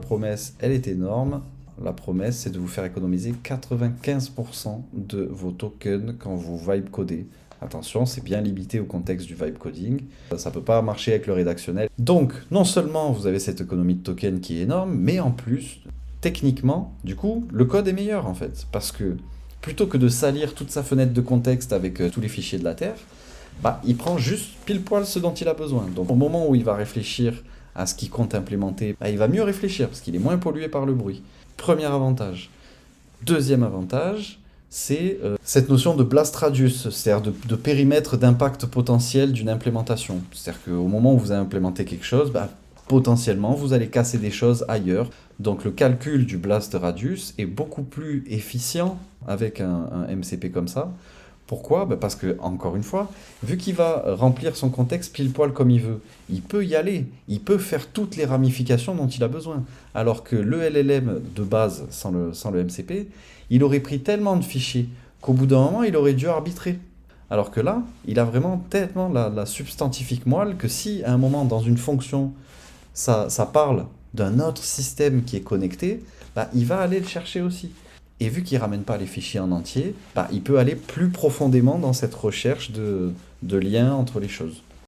promesse, elle est énorme. La promesse, c'est de vous faire économiser 95% de vos tokens quand vous vibe codez. Attention, c'est bien limité au contexte du vibe coding. Ça ne peut pas marcher avec le rédactionnel. Donc, non seulement vous avez cette économie de tokens qui est énorme, mais en plus, techniquement, du coup, le code est meilleur en fait. Parce que plutôt que de salir toute sa fenêtre de contexte avec tous les fichiers de la Terre, bah, il prend juste pile poil ce dont il a besoin. Donc au moment où il va réfléchir à ce qu'il compte implémenter, bah, il va mieux réfléchir parce qu'il est moins pollué par le bruit. Premier avantage. Deuxième avantage, c'est cette notion de blast radius, c'est-à-dire de périmètre d'impact potentiel d'une implémentation. C'est-à-dire qu'au moment où vous implémentez quelque chose, bah, potentiellement, vous allez casser des choses ailleurs. Donc le calcul du blast radius est beaucoup plus efficient avec un MCP comme ça. Pourquoi? Bah parce que, encore une fois, vu qu'il va remplir son contexte pile poil comme il veut, il peut y aller, il peut faire toutes les ramifications dont il a besoin. Alors que le LLM de base, sans le MCP, il aurait pris tellement de fichiers qu'au bout d'un moment, il aurait dû arbitrer. Alors que là, il a vraiment tellement la substantifique moelle que si, à un moment, dans une fonction, ça parle d'un autre système qui est connecté, bah, il va aller le chercher aussi. Et vu qu'il ne ramène pas les fichiers en entier, bah, il peut aller plus profondément dans cette recherche de liens entre les choses.